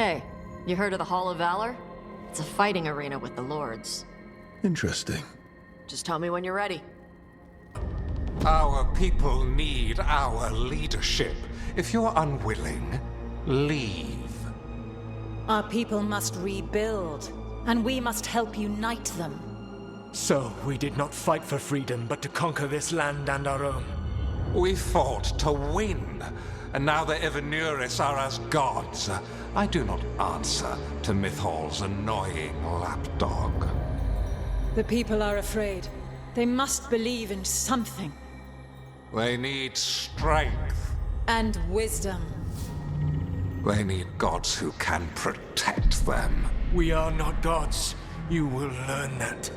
Hey, you heard of the Hall of Valor? It's a fighting arena with the lords. Interesting. Just tell me when you're ready. Our people need our leadership. If you're unwilling, leave. Our people must rebuild, and we must help unite them. So, we did not fight for freedom, but to conquer this land and our own. We fought to win, and now the Evenuris are as gods. I do not answer to Mythal's annoying lapdog. The people are afraid. They must believe in something. They need strength. And wisdom. They need gods who can protect them. We are not gods. You will learn that.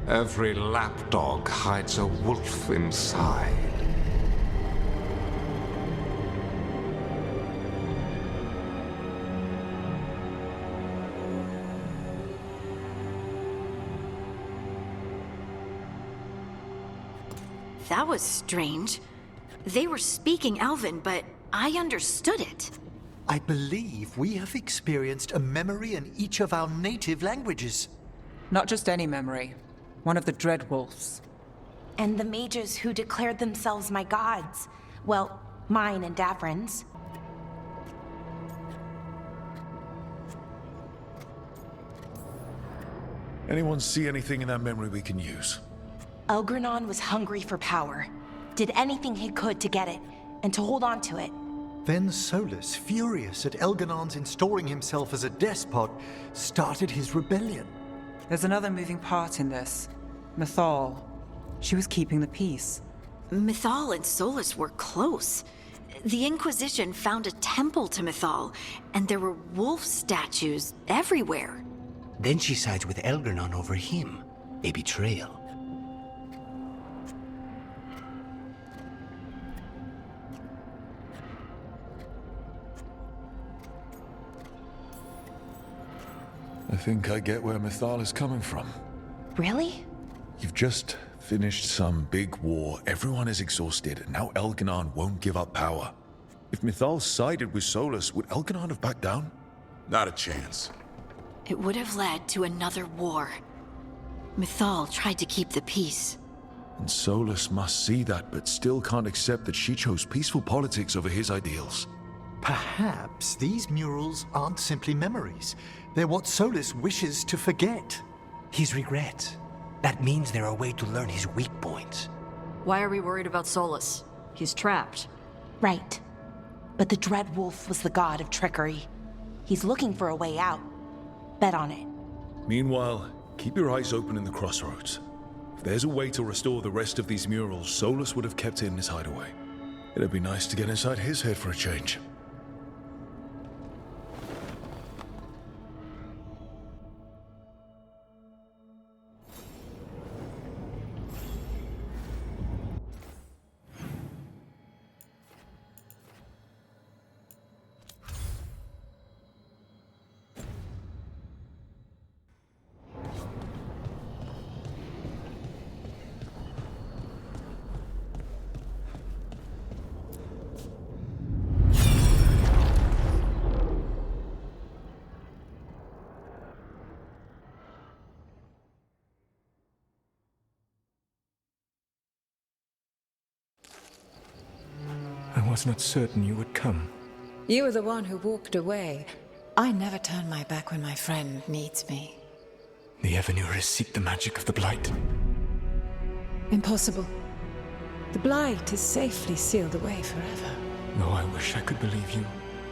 Every lapdog hides a wolf inside. That was strange. They were speaking Elven, but I understood it. I believe we have experienced a memory in each of our native languages. Not just any memory. One of the Dread Wolves. And the mages who declared themselves my gods. Well, mine and Davrin's. Anyone see anything in that memory we can use? Elgranon was hungry for power. Did anything he could to get it, and to hold on to it. Then Solus, furious at Elganon's installing himself as a despot, started his rebellion. There's another moving part in this. Mythal. She was keeping the peace. Mythal and Solus were close. The Inquisition found a temple to Mythal, and there were wolf statues everywhere. Then she sides with Elgranon over him. A betrayal. I think I get where Mythal is coming from. Really? You've just finished some big war, everyone is exhausted, and now Elganon won't give up power. If Mythal sided with Solus, would Elganon have backed down? Not a chance. It would have led to another war. Mythal tried to keep the peace. And Solus must see that, but still can't accept that she chose peaceful politics over his ideals. Perhaps these murals aren't simply memories. They're what Solus wishes to forget. His regrets. That means they're a way to learn his weak points. Why are we worried about Solus? He's trapped. Right. But the Dread Wolf was the god of trickery. He's looking for a way out. Bet on it. Meanwhile, keep your eyes open in the crossroads. If there's a way to restore the rest of these murals, Solus would have kept it in his hideaway. It'd be nice to get inside his head for a change. I was not certain you would come. You were the one who walked away. I never turn my back when my friend needs me. The Evenuris seek the magic of the Blight. Impossible. The Blight is safely sealed away forever. Though I wish I could believe you.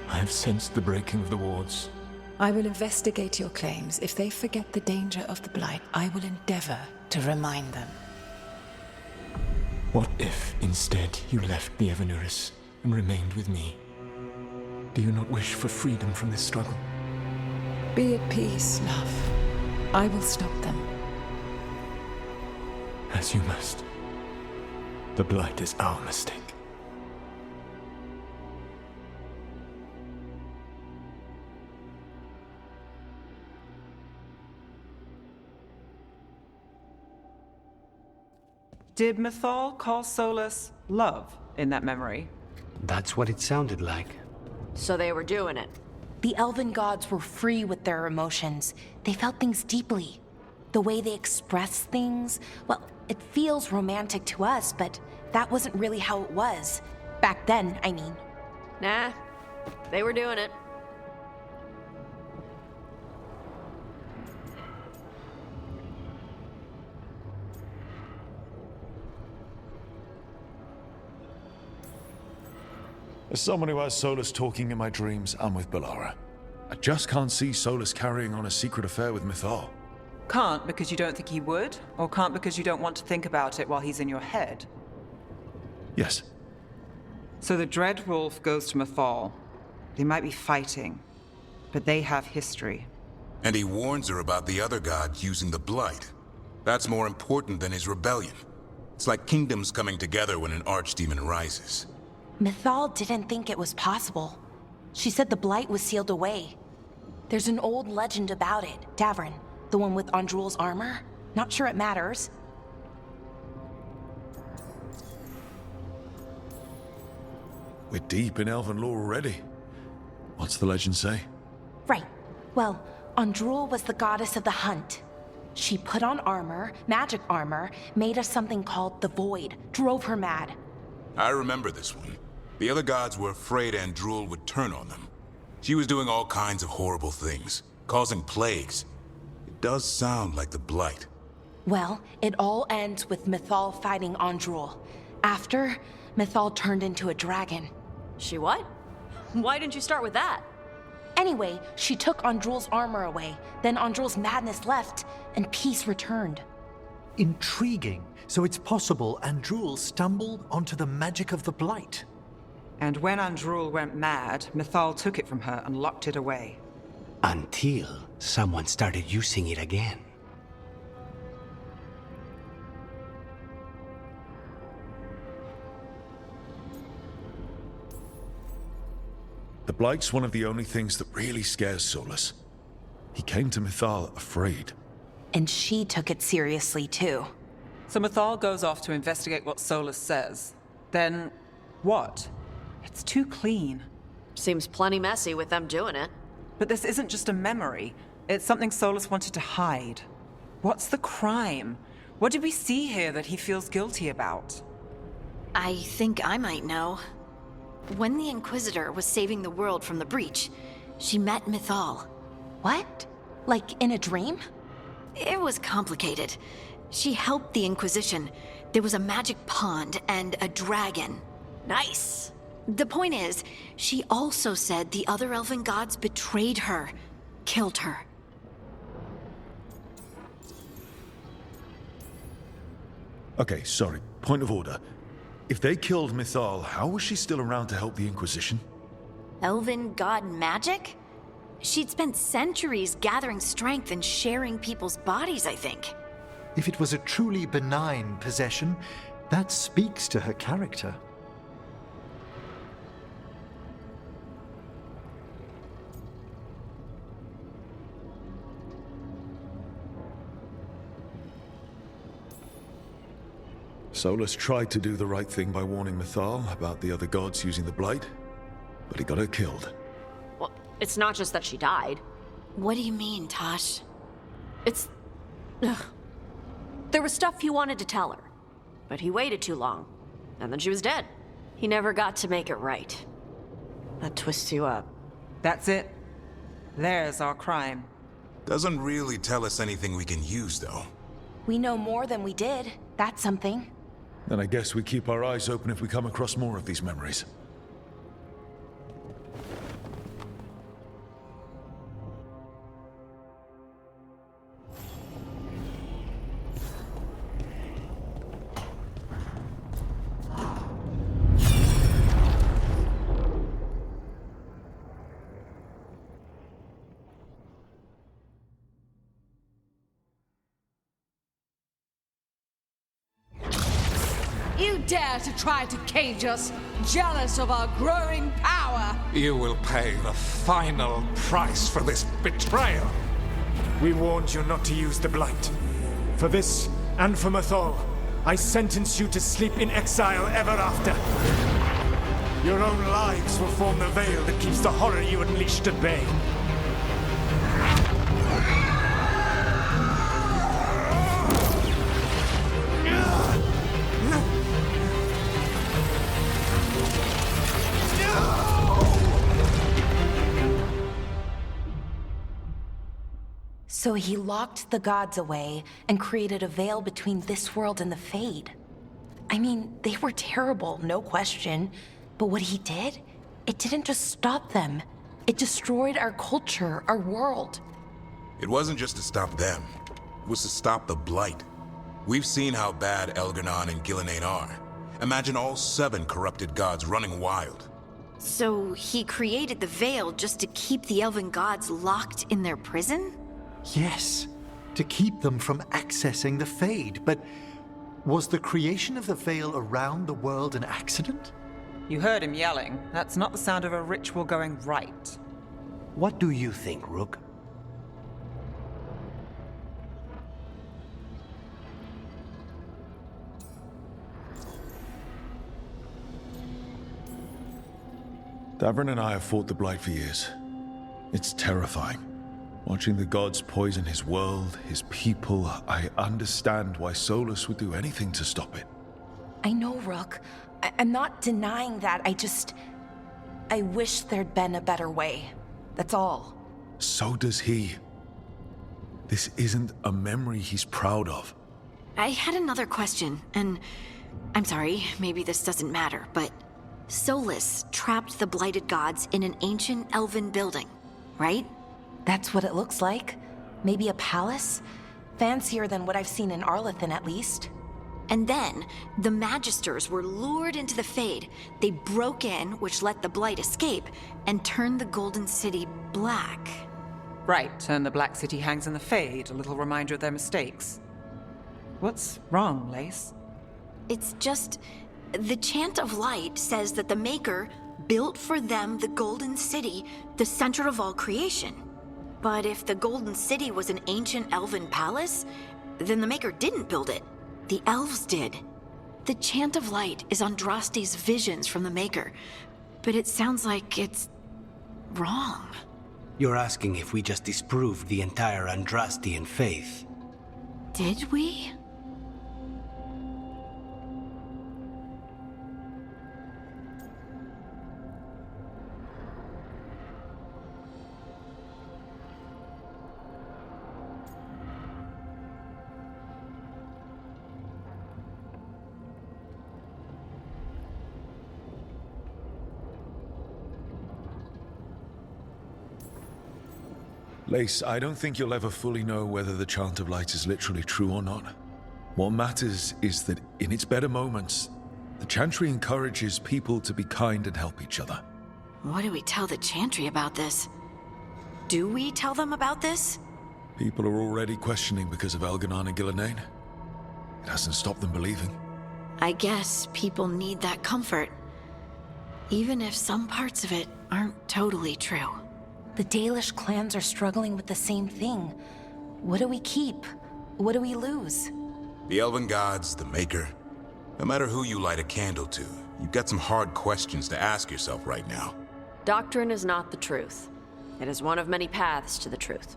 I have sensed the breaking of the wards. I will investigate your claims. If they forget the danger of the Blight, I will endeavor to remind them. What if, instead, you left the Evenuris and remained with me? Do you not wish for freedom from this struggle? Be at peace, love. I will stop them. As you must. The Blight is our mistake. Did Mythal call Solus love in that memory? That's what it sounded like. So they were doing it. The elven gods were free with their emotions. They felt things deeply. The way they express things, well, it feels romantic to us, but that wasn't really how it was. Back then, I mean. Nah, they were doing it. As someone who has Solus talking in my dreams, I'm with Balara. I just can't see Solus carrying on a secret affair with Mythal. Can't because you don't think he would? Or can't because you don't want to think about it while he's in your head? Yes. So the Dread Wolf goes to Mythal. They might be fighting, but they have history. And he warns her about the other gods using the Blight. That's more important than his rebellion. It's like kingdoms coming together when an archdemon rises. Mythal didn't think it was possible. She said the Blight was sealed away. There's an old legend about it. Davrin, the one with Andrul's armor. Not sure it matters. We're deep in elven lore already. What's the legend say? Right. Well, Andrul was the goddess of the hunt. She put on armor, magic armor, made us something called the Void, drove her mad. I remember this one. The other gods were afraid Andrul would turn on them. She was doing all kinds of horrible things, causing plagues. It does sound like the Blight. Well, it all ends with Mythal fighting Andrul. After, Mythal turned into a dragon. She what? Why didn't you start with that? Anyway, she took Andrul's armor away, then Andrul's madness left, and peace returned. Intriguing. So it's possible Andrul stumbled onto the magic of the Blight. And when Andrul went mad, Mythal took it from her and locked it away. Until someone started using it again. The Blight's one of the only things that really scares Solus. He came to Mythal afraid. And she took it seriously, too. So Mythal goes off to investigate what Solus says. Then, what? It's too clean. Seems plenty messy with them doing it. But this isn't just a memory. It's something Solus wanted to hide. What's the crime? What did we see here that he feels guilty about? I think I might know. When the Inquisitor was saving the world from the breach, she met Mythal. What? Like in a dream? It was complicated. She helped the Inquisition. There was a magic pond and a dragon. Nice. The point is, she also said the other elven gods betrayed her, killed her. Okay, sorry. Point of order. If they killed Mythal, how was she still around to help the Inquisition? Elven god magic? She'd spent centuries gathering strength and sharing people's bodies, I think. If it was a truly benign possession, that speaks to her character. Solus tried to do the right thing by warning Mythal about the other gods using the Blight, but he got her killed. Well, it's not just that she died. What do you mean, Tosh? It's... Ugh. There was stuff he wanted to tell her, but he waited too long, and then she was dead. He never got to make it right. That twists you up. That's it. There's our crime. Doesn't really tell us anything we can use, though. We know more than we did. That's something. Then I guess we keep our eyes open if we come across more of these memories. You dare to try to cage us, jealous of our growing power! You will pay the final price for this betrayal. We warned you not to use the Blight. For this, and for Mythal, I sentence you to sleep in exile ever after. Your own lives will form the veil that keeps the horror you unleashed at bay. So he locked the gods away and created a veil between this world and the Fade. I mean, they were terrible, no question. But what he did, it didn't just stop them. It destroyed our culture, our world. It wasn't just to stop them. It was to stop the Blight. We've seen how bad Elganon and Gillenane are. Imagine all 7 corrupted gods running wild. So he created the veil just to keep the elven gods locked in their prison? Yes, to keep them from accessing the Fade. But was the creation of the veil around the world an accident? You heard him yelling. That's not the sound of a ritual going right. What do you think, Rook? Davrin and I have fought the Blight for years. It's terrifying. Watching the gods poison his world, his people, I understand why Solus would do anything to stop it. I know, Rook. I'm not denying that. I wish there'd been a better way. That's all. So does he. This isn't a memory he's proud of. I had another question, and I'm sorry, maybe this doesn't matter, but Solus trapped the blighted gods in an ancient elven building, right? That's what it looks like. Maybe a palace? Fancier than what I've seen in Arlethan, at least. And then, the Magisters were lured into the Fade. They broke in, which let the Blight escape, and turned the Golden City black. Right, and the Black City hangs in the Fade, a little reminder of their mistakes. What's wrong, Lace? It's just... the Chant of Light says that the Maker built for them the Golden City, the center of all creation. But if the Golden City was an ancient elven palace, then the Maker didn't build it. The elves did. The Chant of Light is Andraste's visions from the Maker, but it sounds like it's wrong. You're asking if we just disproved the entire Andrastian faith. Did we? Lace, I don't think you'll ever fully know whether the Chant of Light is literally true or not. What matters is that in its better moments, the Chantry encourages people to be kind and help each other. What do we tell the Chantry about this? Do we tell them about this? People are already questioning because of Elganon and Gillenane. It hasn't stopped them believing. I guess people need that comfort, even if some parts of it aren't totally true. The Dalish clans are struggling with the same thing. What do we keep? What do we lose? The Elven Gods, the Maker. No matter who you light a candle to, you've got some hard questions to ask yourself right now. Doctrine is not the truth. It is one of many paths to the truth.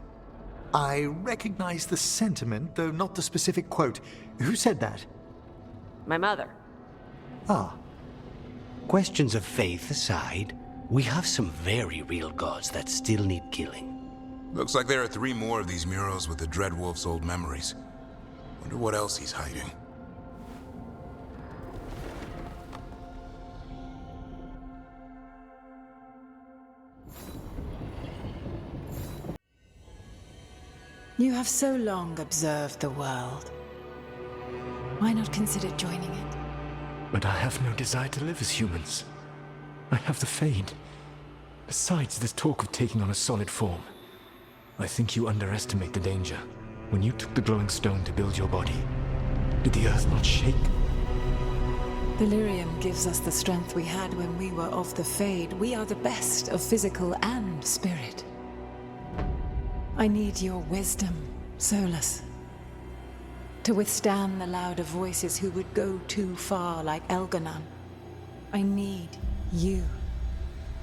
I recognize the sentiment, though not the specific quote. Who said that? My mother. Ah. Questions of faith aside, we have some very real gods that still need killing. Looks like there are 3 more of these murals with the Dreadwolf's old memories. Wonder what else he's hiding. You have so long observed the world. Why not consider joining it? But I have no desire to live as humans. I have the Fade. Besides, this talk of taking on a solid form. I think you underestimate the danger. When you took the glowing stone to build your body, did the earth not shake? Delirium gives us the strength we had when we were of the Fade. We are the best of physical and spirit. I need your wisdom, Solus. To withstand the louder voices who would go too far like Elganon. I need You.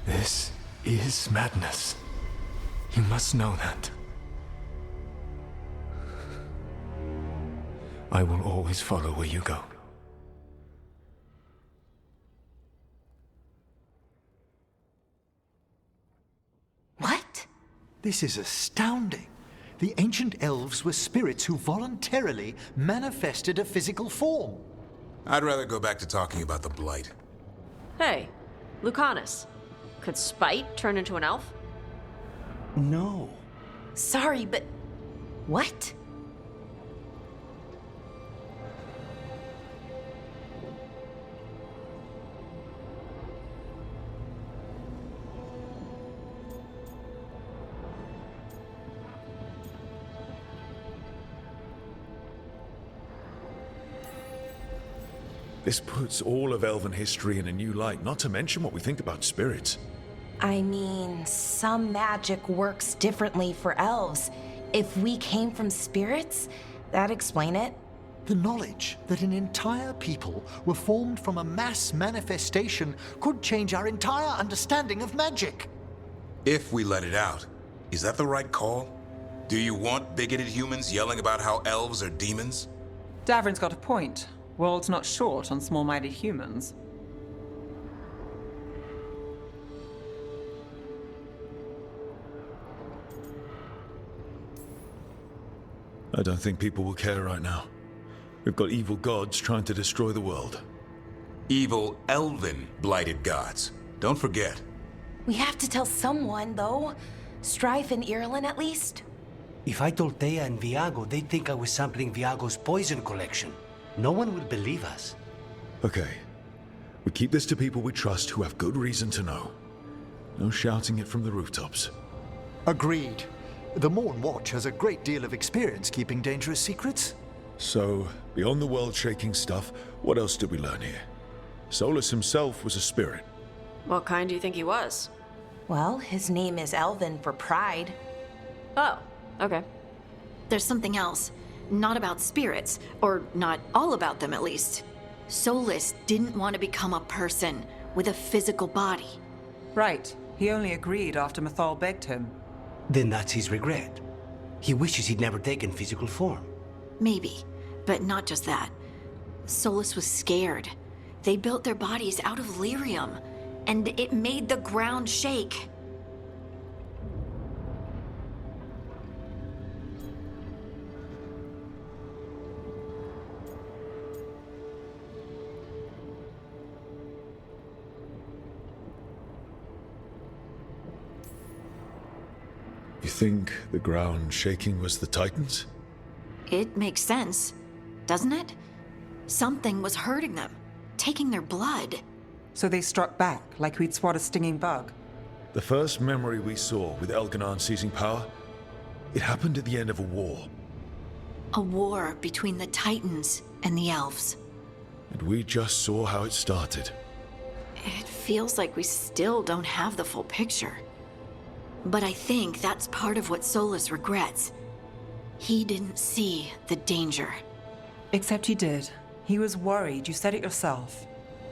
This is madness. You must know that. I will always follow where you go. What? This is astounding. The ancient elves were spirits who voluntarily manifested a physical form. I'd rather go back to talking about the Blight. Hey, Lucanus. Could Spite turn into an elf? No. Sorry, but... what? This puts all of elven history in a new light, not to mention what we think about spirits. I mean, some magic works differently for elves. If we came from spirits, that'd explain it. The knowledge that an entire people were formed from a mass manifestation could change our entire understanding of magic. If we let it out, is that the right call? Do you want bigoted humans yelling about how elves are demons? Davrin's got a point. World's not short on small-minded humans. I don't think people will care right now. We've got evil gods trying to destroy the world. Evil, elven, blighted gods. Don't forget. We have to tell someone, though. Strife and Irulan, at least. If I told Thea and Viago, they'd think I was sampling Viago's poison collection. No one will believe us. Okay. We keep this to people we trust who have good reason to know. No shouting it from the rooftops. Agreed. The Morn Watch has a great deal of experience keeping dangerous secrets. So, beyond the world-shaking stuff, what else did we learn here? Solus himself was a spirit. What kind do you think he was? Well, his name is Elven for pride. Oh, okay. There's something else. Not about spirits, or not all about them at least. Solus didn't want to become a person with a physical body. Right. He only agreed after Mythal begged him. Then that's his regret. He wishes he'd never taken physical form. Maybe, but not just that. Solus was scared. They built their bodies out of lyrium, and it made the ground shake. You think the ground shaking was the Titans? It makes sense, doesn't it? Something was hurting them, taking their blood. So they struck back, like we'd swat a stinging bug. The first memory we saw with Elganon seizing power, it happened at the end of a war. A war between the Titans and the elves. And we just saw how it started. It feels like we still don't have the full picture. But I think that's part of what Solus regrets. He didn't see the danger. Except he did. He was worried, you said it yourself.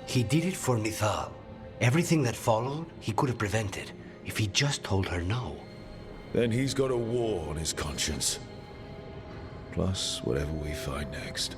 He did it for Mythal. Everything that followed, he could have prevented, if he just told her no. Then he's got a war on his conscience. Plus, whatever we find next.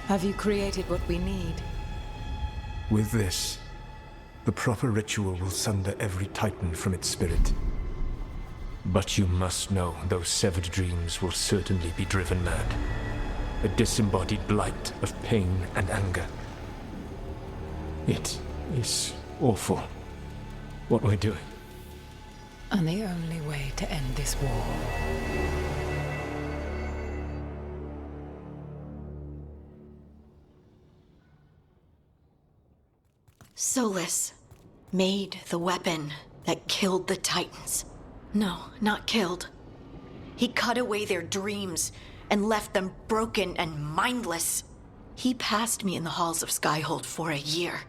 Have you created what we need? With this, the proper ritual will sunder every Titan from its spirit. But you must know those severed dreams will certainly be driven mad. A disembodied blight of pain and anger. It is awful what we're doing. And the only way to end this war. Solus, made the weapon that killed the Titans. No, not killed. He cut away their dreams and left them broken and mindless. He passed me in the halls of Skyhold for a year.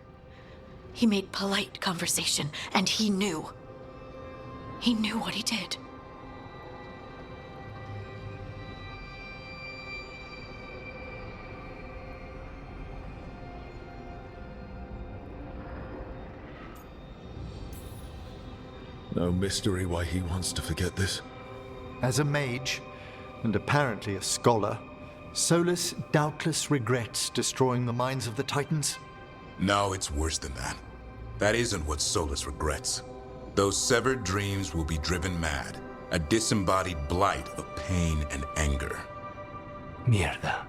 He made polite conversation, and he knew. He knew what he did. No mystery why he wants to forget this. As a mage, and apparently a scholar, Solus doubtless regrets destroying the minds of the Titans. No, it's worse than that. That isn't what Solus regrets. Those severed dreams will be driven mad, a disembodied blight of pain and anger. Mierda.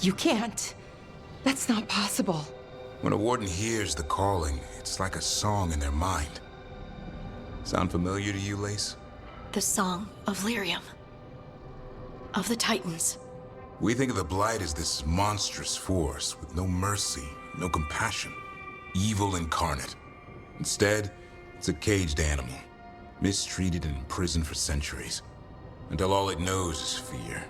You can't. That's not possible. When a warden hears the calling, it's like a song in their mind. Sound familiar to you, Lace? The song of Lyrium. Of the Titans. We think of the Blight as this monstrous force with no mercy, no compassion. Evil incarnate. Instead, it's a caged animal, mistreated and imprisoned for centuries, until all it knows is fear.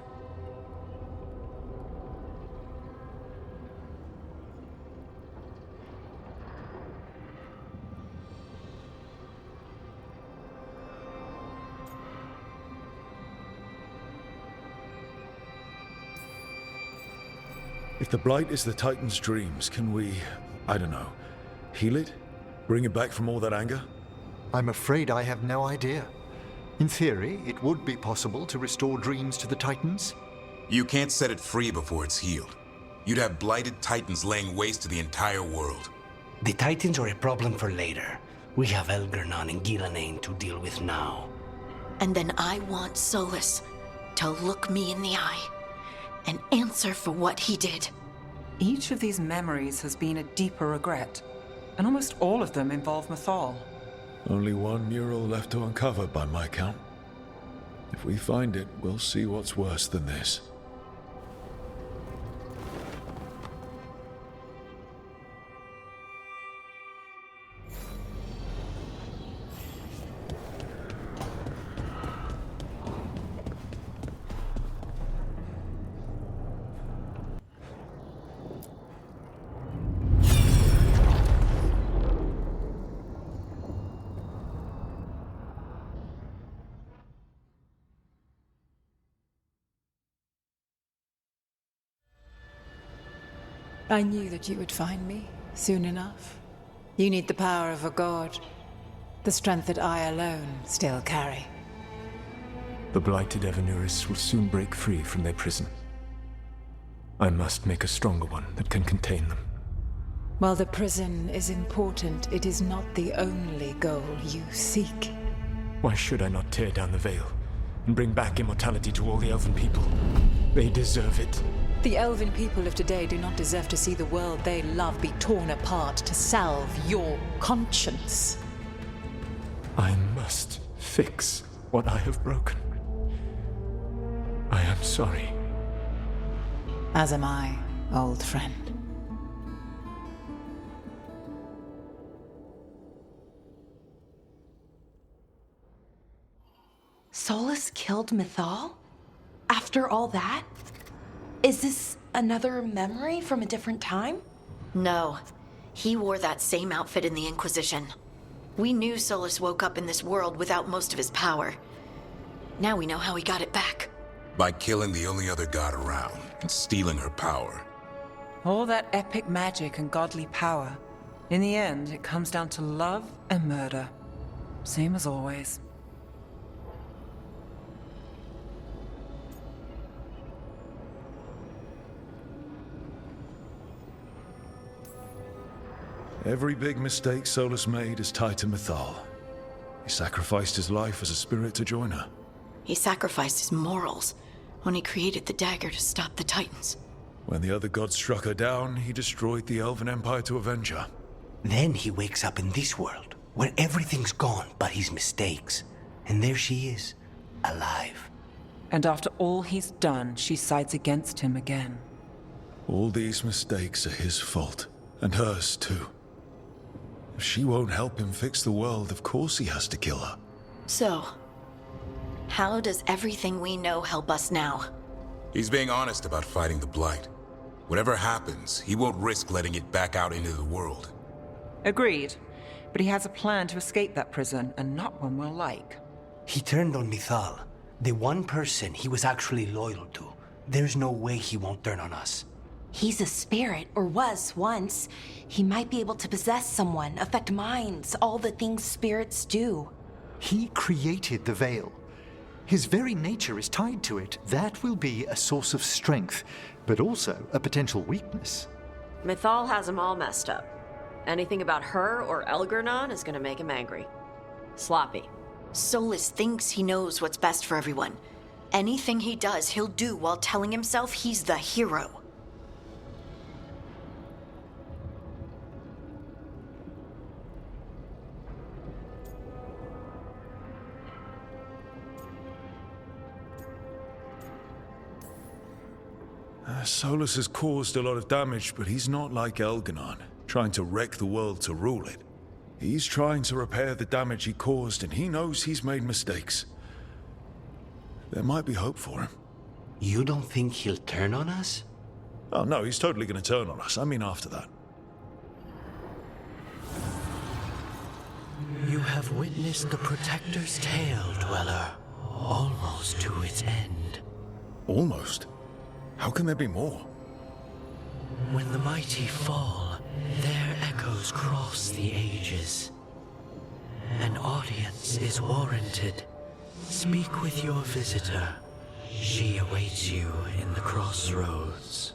If the Blight is the Titan's dreams, can we, I don't know, heal it? Bring it back from all that anger? I'm afraid I have no idea. In theory, it would be possible to restore dreams to the Titans. You can't set it free before it's healed. You'd have blighted Titans laying waste to the entire world. The Titans are a problem for later. We have Elgernon and Gillanane to deal with now. And then I want Solus to look me in the eye and answer for what he did. Each of these memories has been a deeper regret, and almost all of them involve Mythal. Only one mural left to uncover by my count. If we find it, we'll see what's worse than this. I knew that you would find me soon enough. You need the power of a god, the strength that I alone still carry. The blighted Evanuris will soon break free from their prison. I must make a stronger one that can contain them. While the prison is important, it is not the only goal you seek. Why should I not tear down the veil and bring back immortality to all the Elven people? They deserve it. The Elven people of today do not deserve to see the world they love be torn apart to salve your conscience. I must fix what I have broken. I am sorry. As am I, old friend. Solus killed Mythal? After all that? Is this another memory from a different time? No. He wore that same outfit in the Inquisition. We knew Solus woke up in this world without most of his power. Now we know how he got it back. By killing the only other god around and stealing her power. All that epic magic and godly power. In the end, it comes down to love and murder. Same as always. Every big mistake Solus made is tied to Mythal. He sacrificed his life as a spirit to join her. He sacrificed his morals when he created the dagger to stop the Titans. When the other gods struck her down, he destroyed the Elven Empire to avenge her. Then he wakes up in this world, where everything's gone but his mistakes. And there she is, alive. And after all he's done, she sides against him again. All these mistakes are his fault, and hers too. If she won't help him fix the world, of course he has to kill her. So, how does everything we know help us now? He's being honest about fighting the Blight. Whatever happens, he won't risk letting it back out into the world. Agreed. But he has a plan to escape that prison, and not one we'll like. He turned on Mythal, the one person he was actually loyal to. There's no way he won't turn on us. He's a spirit, or was once. He might be able to possess someone, affect minds, all the things spirits do. He created the Veil. His very nature is tied to it. That will be a source of strength, but also a potential weakness. Mythal has him all messed up. Anything about her or Elgernon is gonna make him angry. Sloppy. Solus thinks he knows what's best for everyone. Anything he does, he'll do while telling himself he's the hero. Solus has caused a lot of damage, but he's not like Elgernon, trying to wreck the world to rule it. He's trying to repair the damage he caused, and he knows he's made mistakes. There might be hope for him. You don't think he'll turn on us? Oh no, he's totally gonna turn on us. I mean after that. You have witnessed the Protector's tale, Dweller, almost to its end. Almost? How can there be more? When the mighty fall, their echoes cross the ages. An audience is warranted. Speak with your visitor. She awaits you in the crossroads.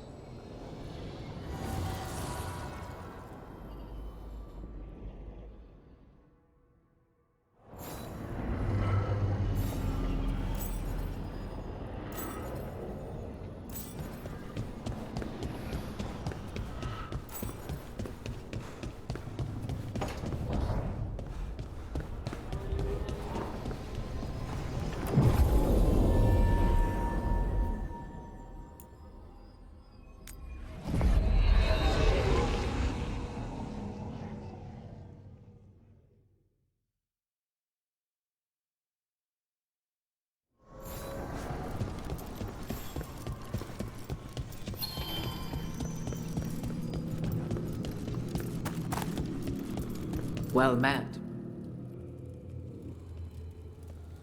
Well met.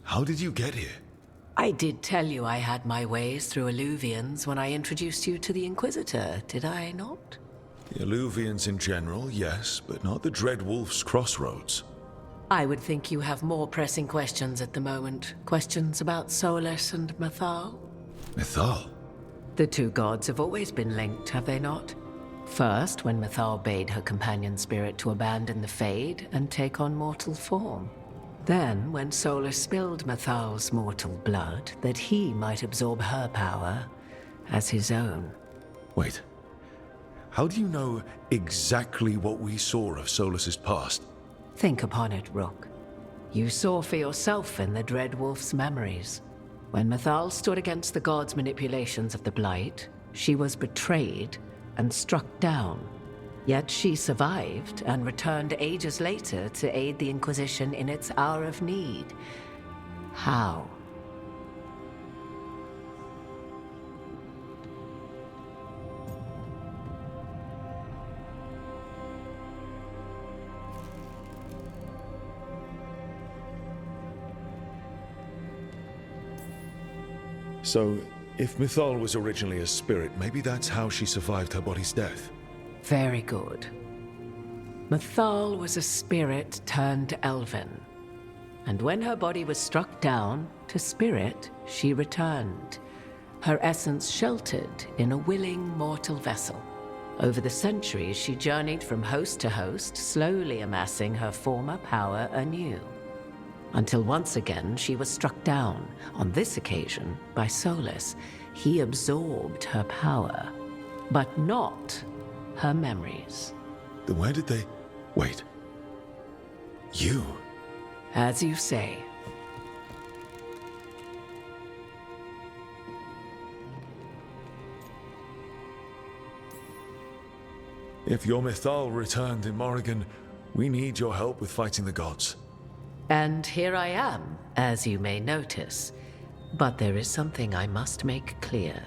How did you get here? I did tell you I had my ways through Illuvians when I introduced you to the Inquisitor, did I not? The Illuvians in general, yes, but not the Dread Wolf's crossroads. I would think you have more pressing questions at the moment. Questions about Solus and Mythal? Mythal? The two gods have always been linked, have they not? First, when Mythal bade her companion spirit to abandon the Fade and take on mortal form. Then, when Solus spilled Mythal's mortal blood, that he might absorb her power as his own. Wait. How do you know exactly what we saw of Solus's past? Think upon it, Rook. You saw for yourself in the Dread Wolf's memories. When Mythal stood against the gods' manipulations of the Blight, she was betrayed and struck down. Yet she survived and returned ages later to aid the Inquisition in its hour of need. How? So, if Mythal was originally a spirit, maybe that's how she survived her body's death. Very good. Mythal was a spirit turned elven. And when her body was struck down, to spirit, she returned. Her essence sheltered in a willing mortal vessel. Over the centuries, she journeyed from host to host, slowly amassing her former power anew. Until once again, she was struck down, on this occasion, by Solus. He absorbed her power, but not her memories. Then where did they... Wait. You? As you say. If your Mythal returned in Morrigan, We need your help with fighting the gods. And here I am, as you may notice. But there is something I must make clear.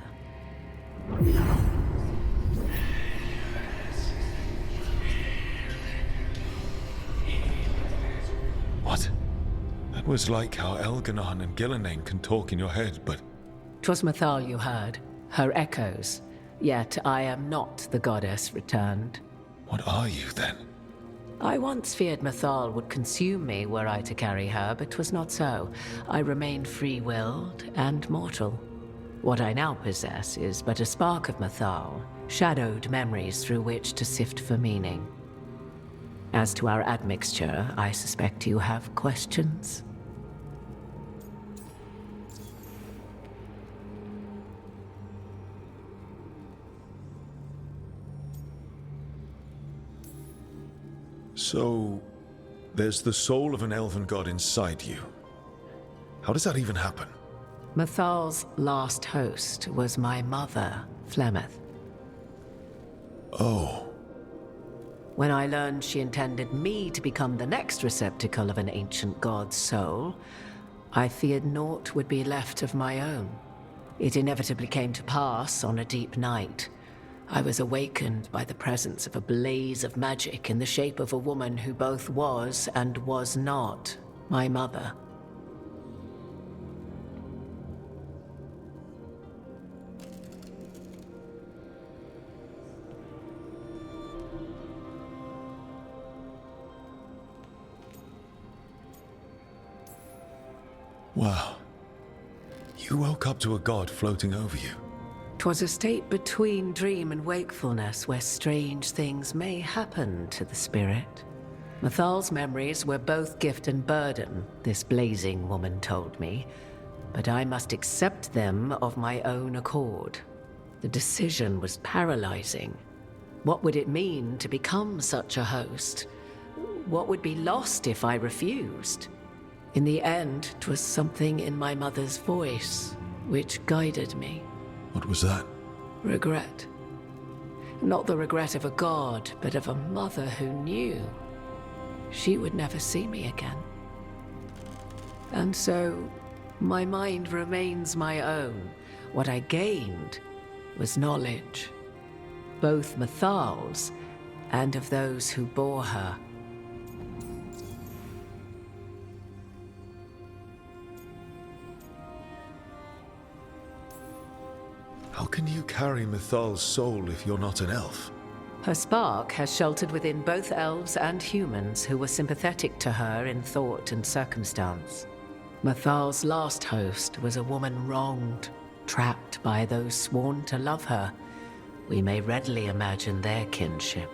What? That was like how Elganon and Gillenane can talk in your head, but... 'Twas Mythal you heard, her echoes. Yet I am not the goddess returned. What are you, then? I once feared Mythal would consume me were I to carry her, but 'twas not so. I remained free-willed and mortal. What I now possess is but a spark of Mythal, shadowed memories through which to sift for meaning. As to our admixture, I suspect you have questions. So, there's the soul of an elven god inside you. How does that even happen? Mythal's last host was my mother, Flemeth. Oh. When I learned she intended me to become the next receptacle of an ancient god's soul, I feared naught would be left of my own. It inevitably came to pass on a deep night. I was awakened by the presence of a blaze of magic in the shape of a woman who both was and was not my mother. Wow. You woke up to a god floating over you. 'Twas a state between dream and wakefulness where strange things may happen to the spirit. Mythal's memories were both gift and burden, this blazing woman told me, but I must accept them of my own accord. The decision was paralyzing. What would it mean to become such a host? What would be lost if I refused? In the end, 'twas something in my mother's voice which guided me. What was that? Regret. Not the regret of a god, but of a mother who knew she would never see me again. And so, my mind remains my own. What I gained was knowledge, both Mythal's and of those who bore her. How can you carry Mythal's soul if you're not an elf? Her spark has sheltered within both elves and humans who were sympathetic to her in thought and circumstance. Mythal's last host was a woman wronged, trapped by those sworn to love her. We may readily imagine their kinship.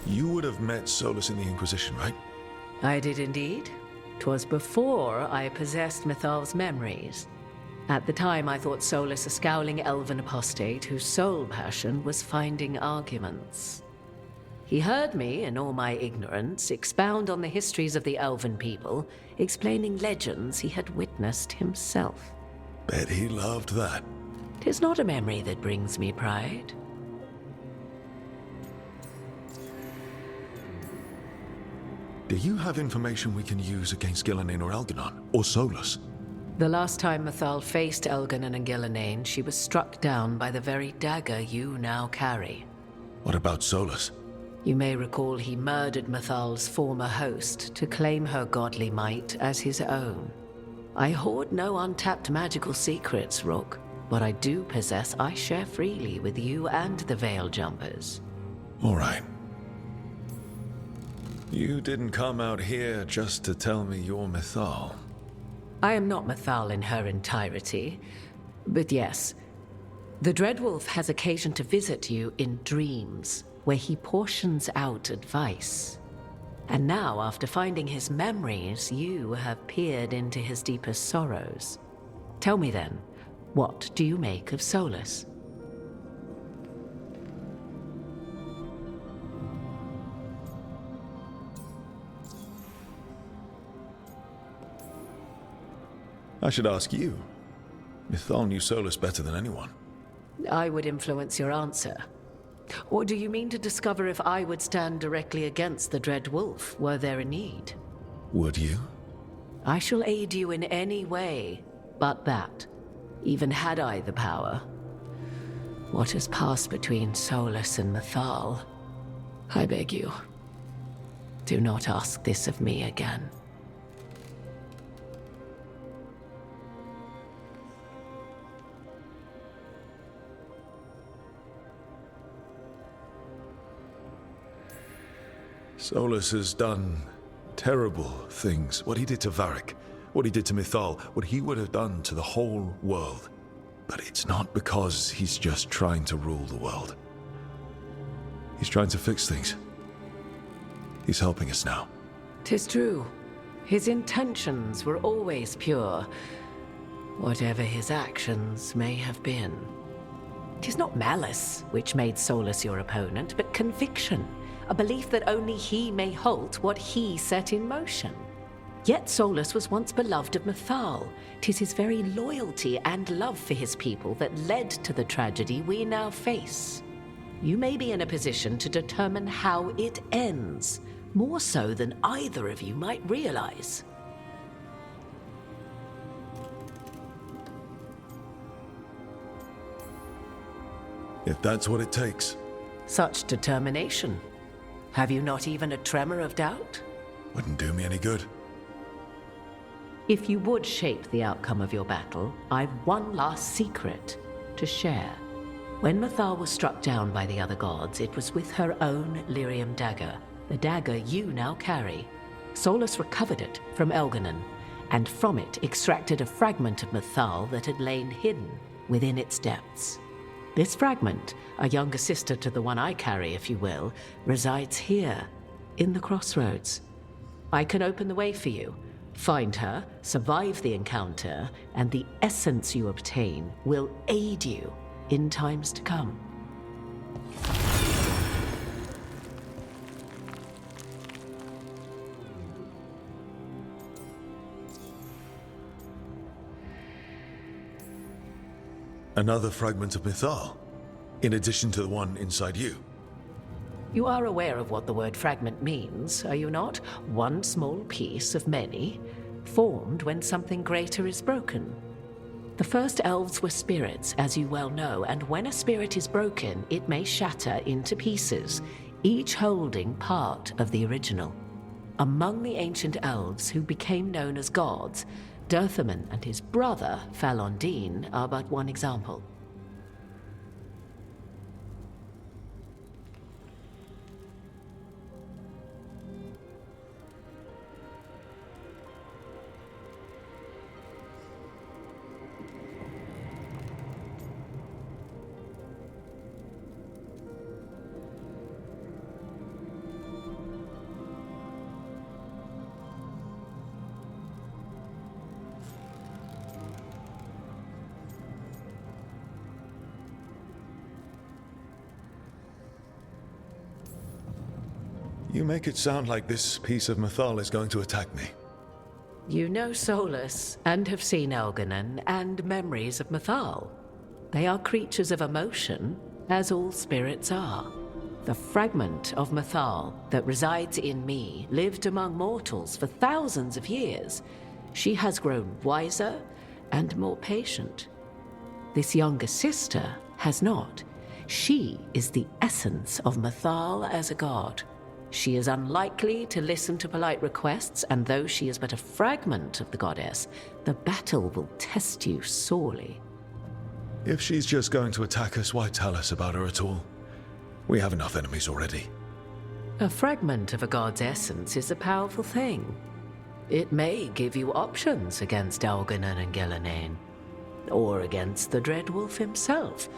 You would have met Solus in the Inquisition, right? I did indeed. 'Twas before I possessed Mythal's memories. At the time, I thought Solus a scowling elven apostate whose sole passion was finding arguments. He heard me, in all my ignorance, expound on the histories of the elven people, explaining legends he had witnessed himself. Bet he loved that. 'Tis not a memory that brings me pride. Do you have information we can use against Gillenane or Elganon, or Solus? The last time Mythal faced Elganon and Gillenane, she was struck down by the very dagger you now carry. What about Solus? You may recall he murdered Mythal's former host to claim her godly might as his own. I hoard no untapped magical secrets, Rook. What I do possess, I share freely with you and the Veil Jumpers. All right. You didn't come out here just to tell me you're Mythal. I am not Mythal in her entirety, but yes, the Dreadwolf has occasion to visit you in dreams, where he portions out advice. And now, after finding his memories, you have peered into his deepest sorrows. Tell me then, what do you make of Solus? I should ask you. Mythal knew Solus better than anyone. I would influence your answer. Or do you mean to discover if I would stand directly against the Dread Wolf were there a need? Would you? I shall aid you in any way but that, even had I the power. What has passed between Solus and Mythal? I beg you, do not ask this of me again. Solus has done terrible things. What he did to Varric, what he did to Mythal, what he would have done to the whole world. But it's not because he's just trying to rule the world. He's trying to fix things. He's helping us now. 'Tis true. His intentions were always pure, whatever his actions may have been. 'Tis not malice which made Solus your opponent, but conviction, a belief that only he may halt what he set in motion. Yet Solus was once beloved of Mythal. 'Tis his very loyalty and love for his people that led to the tragedy we now face. You may be in a position to determine how it ends, more so than either of you might realize. If that's what it takes. Such determination. Have you not even a tremor of doubt? Wouldn't do me any good. If you would shape the outcome of your battle, I've one last secret to share. When Mythal was struck down by the other gods, it was with her own lyrium dagger, the dagger you now carry. Solus recovered it from Elganon, and from it extracted a fragment of Mythal that had lain hidden within its depths. This fragment, a younger sister to the one I carry, if you will, resides here, in the crossroads. I can open the way for you. Find her, survive the encounter, and the essence you obtain will aid you in times to come. Another fragment of Mythal, in addition to the one inside you. You are aware of what the word fragment means, are you not? One small piece of many, formed when something greater is broken. The first elves were spirits, as you well know, and when a spirit is broken, it may shatter into pieces, each holding part of the original. Among the ancient elves who became known as gods, Dirthaman and his brother, Falondine, are but one example. You make it sound like this piece of Mythal is going to attack me. You know Solus, and have seen Elganon, and memories of Mythal. They are creatures of emotion, as all spirits are. The fragment of Mythal that resides in me lived among mortals for thousands of years. She has grown wiser and more patient. This younger sister has not. She is the essence of Mythal as a god. She is unlikely to listen to polite requests, and though she is but a fragment of the goddess, the battle will test you sorely. If she's just going to attack us, why tell us about her at all? We have enough enemies already. A fragment of a god's essence is a powerful thing. It may give you options against Elganon and Gillenane, or against the Dread Wolf himself,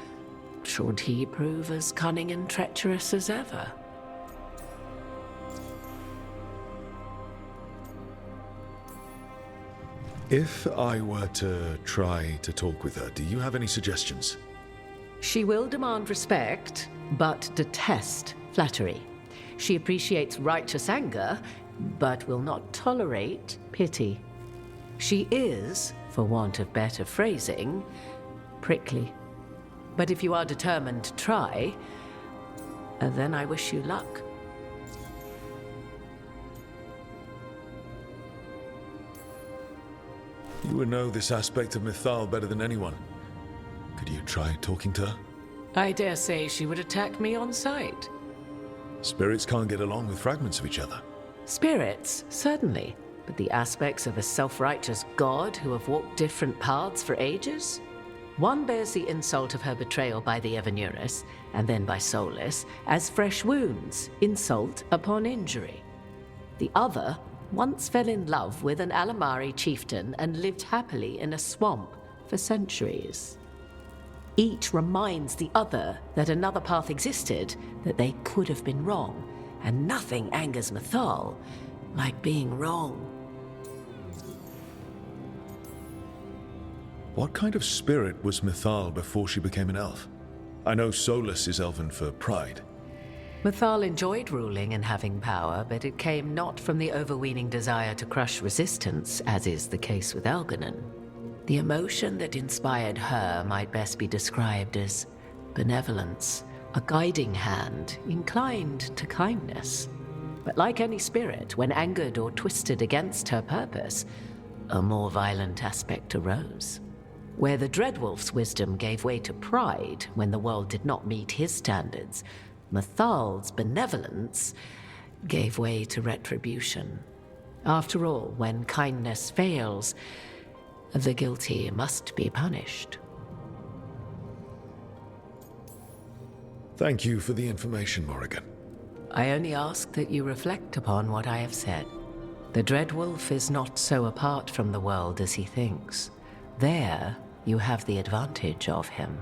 should he prove as cunning and treacherous as ever. If I were to try to talk with her, do you have any suggestions? She will demand respect, but detest flattery. She appreciates righteous anger, but will not tolerate pity. She is, for want of better phrasing, prickly. But if you are determined to try, then I wish you luck. You would know this aspect of Mythal better than anyone. Could you try talking to her? I dare say she would attack me on sight. Spirits can't get along with fragments of each other. Spirits, certainly. But the aspects of a self-righteous god who have walked different paths for ages? One bears the insult of her betrayal by the Evanuris, and then by Solus, as fresh wounds, insult upon injury. The other once fell in love with an Alamari chieftain and lived happily in a swamp for centuries. Each reminds the other that another path existed, that they could have been wrong, and nothing angers Mythal like being wrong. What kind of spirit was Mythal before she became an elf? I know Solus is elven for pride. Mythal enjoyed ruling and having power, but it came not from the overweening desire to crush resistance, as is the case with Elganon. The emotion that inspired her might best be described as benevolence, a guiding hand inclined to kindness. But like any spirit, when angered or twisted against her purpose, a more violent aspect arose. Where the Dreadwolf's wisdom gave way to pride when the world did not meet his standards, Mythal's benevolence gave way to retribution. After all, when kindness fails, the guilty must be punished. Thank you for the information, Morrigan. I only ask that you reflect upon what I have said. The Dreadwolf is not so apart from the world as he thinks. There, you have the advantage of him.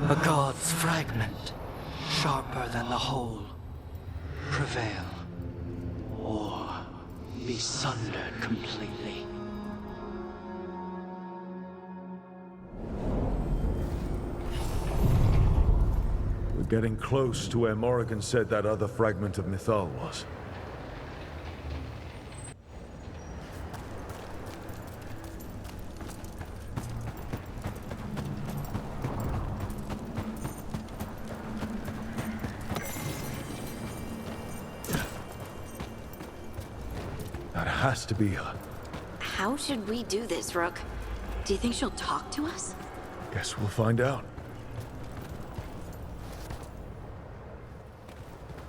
A god's fragment, sharper than the whole. Prevail, or be sundered completely. We're getting close to where Morrigan said that other fragment of Mythal was. That has to be her. How should we do this, Rook? Do you think she'll talk to us? Guess we'll find out.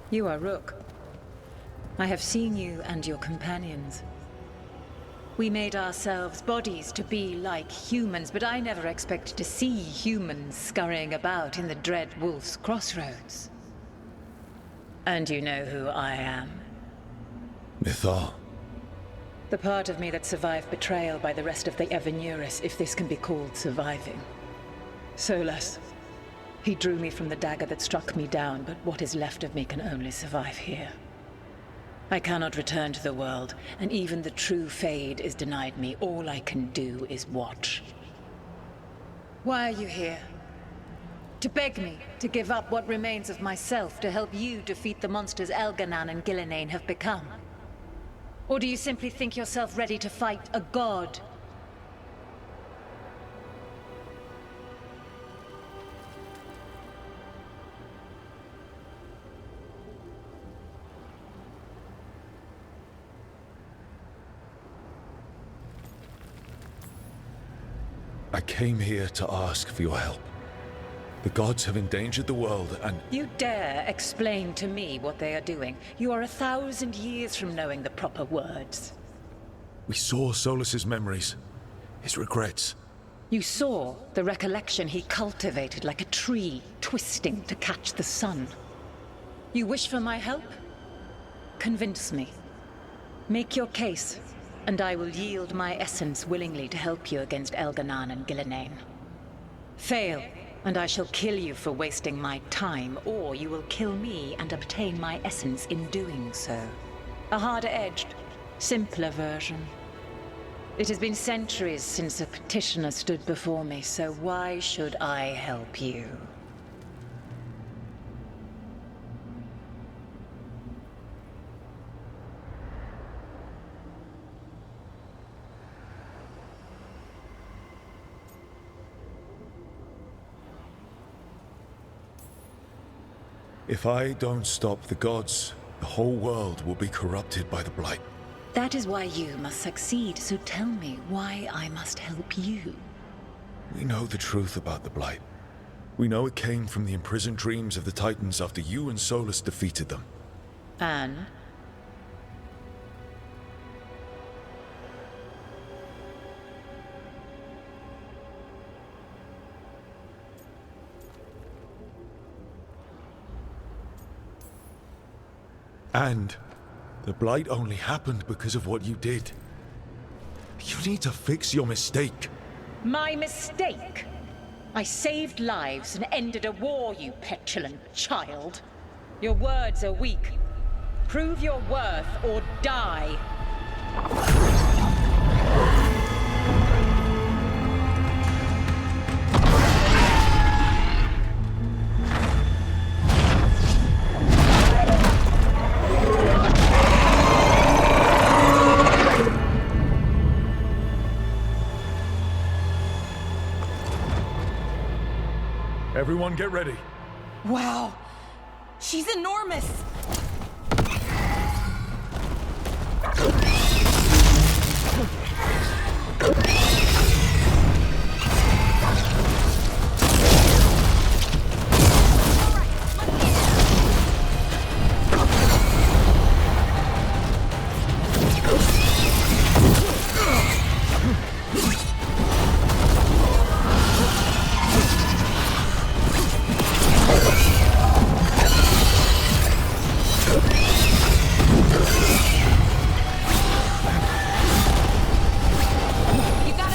You are Rook. I have seen you and your companions. We made ourselves bodies to be like humans, but I never expected to see humans scurrying about in the Dread Wolf's crossroads. And you know who I am. Mythal. The part of me that survived betrayal by the rest of the Evanuris, if this can be called surviving. Solus. He drew me from the dagger that struck me down, but what is left of me can only survive here. I cannot return to the world, and even the true Fade is denied me. All I can do is watch. Why are you here? To beg me to give up what remains of myself to help you defeat the monsters Elganon and Gillenane have become? Or do you simply think yourself ready to fight a god? I came here to ask for your help. The gods have endangered the world and... You dare explain to me what they are doing? You are 1,000 years from knowing the proper words. We saw Solus's memories, his regrets. You saw the recollection he cultivated like a tree twisting to catch the sun. You wish for my help? Convince me. Make your case, and I will yield my essence willingly to help you against Elganan and Gillenane. Fail, and I shall kill you for wasting my time, or you will kill me and obtain my essence in doing so. A harder-edged, simpler version. It has been centuries since a petitioner stood before me, so why should I help you? If I don't stop the gods, the whole world will be corrupted by the Blight. That is why you must succeed, so tell me why I must help you. We know the truth about the Blight. We know it came from the imprisoned dreams of the Titans after you and Solus defeated them. And? And the Blight only happened because of what you did. You need to fix your mistake. My mistake? I saved lives and ended a war, you petulant child. Your words are weak. Prove your worth or die. Everyone get ready. Wow. She's enormous. You got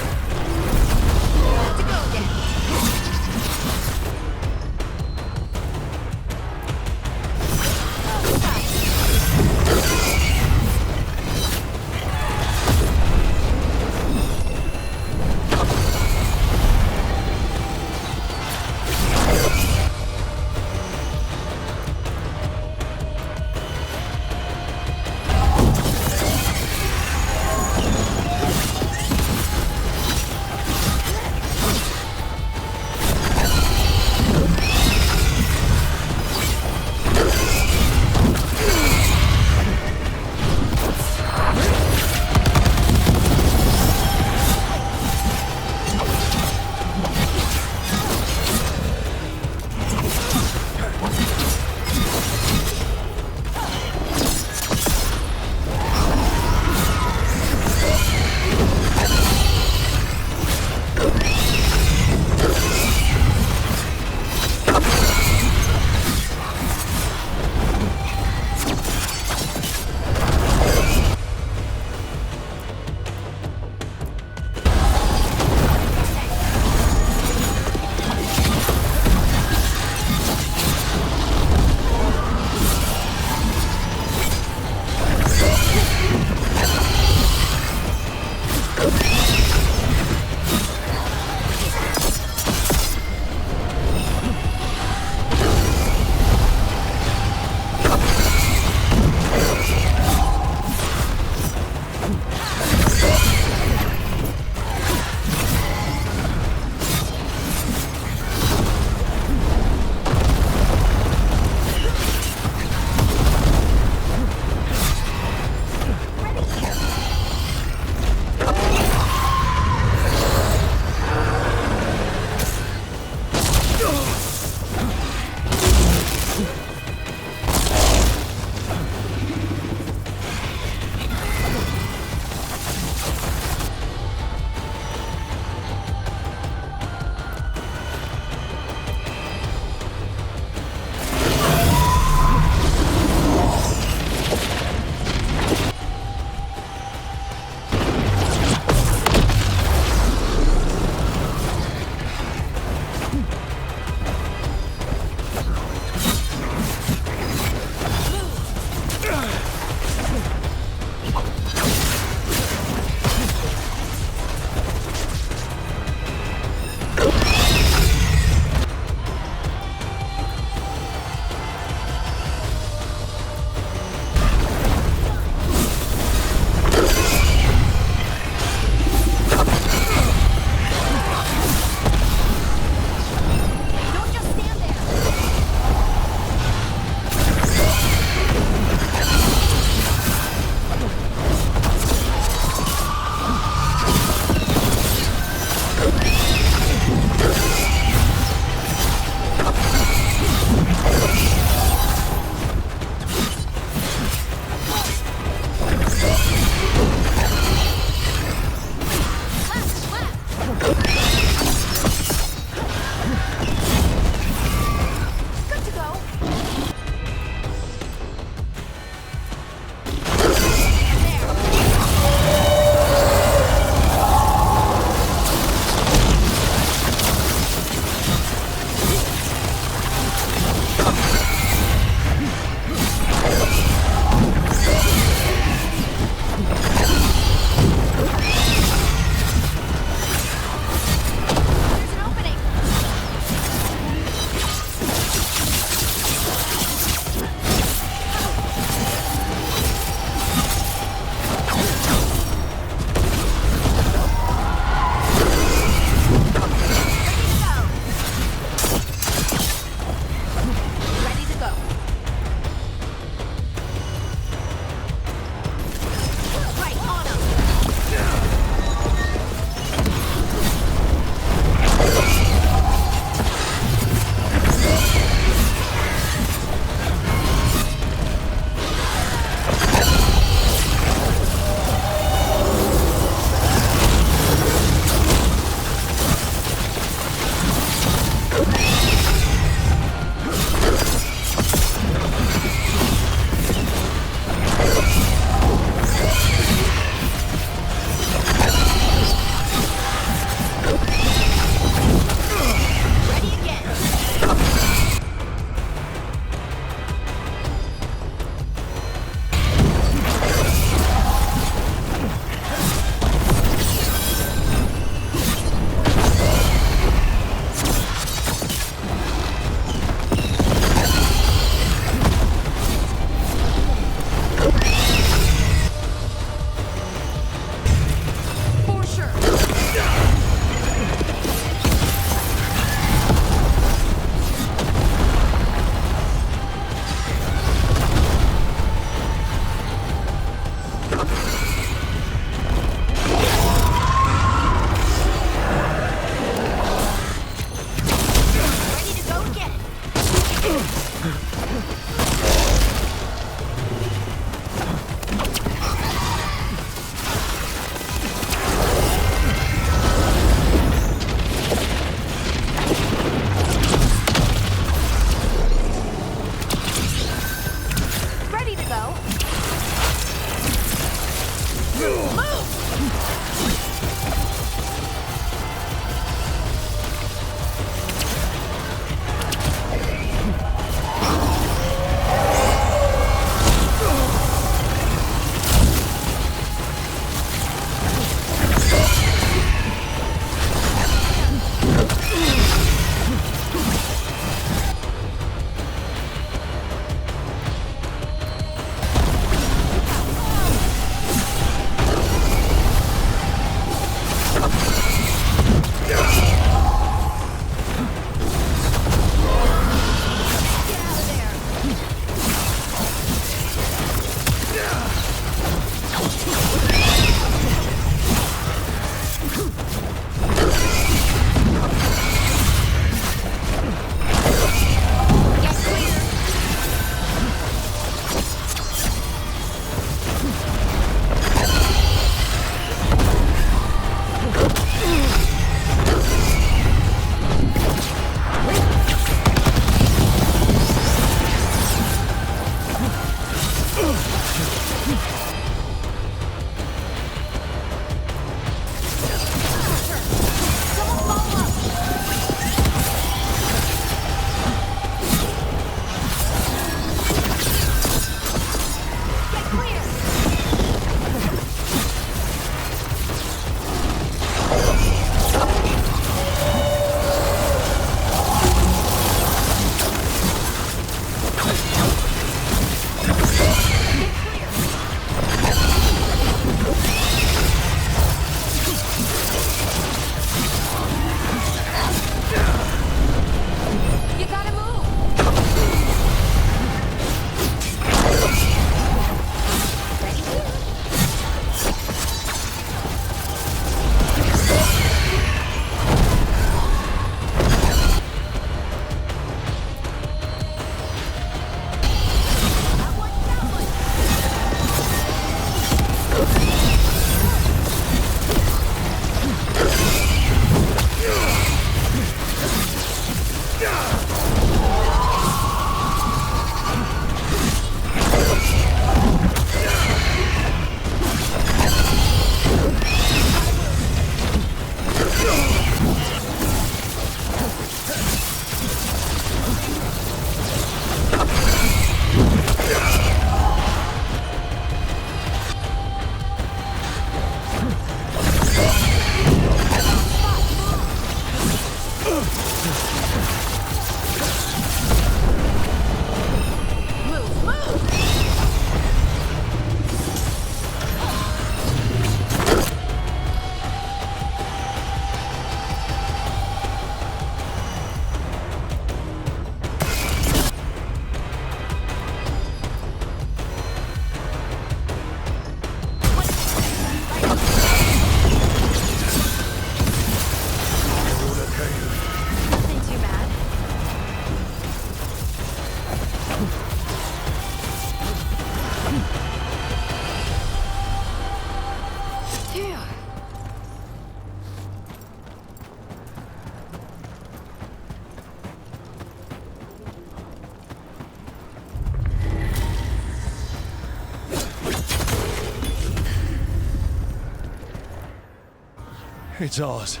It's ours.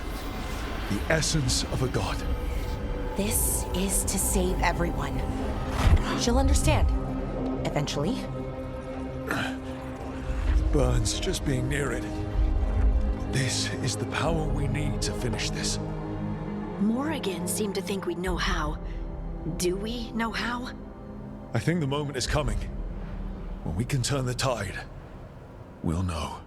The essence of a god. This is to save everyone. She'll understand. Eventually. Burns just being near it. This is the power we need to finish this. Morrigan seemed to think we'd know how. Do we know how? I think the moment is coming. When we can turn the tide, we'll know.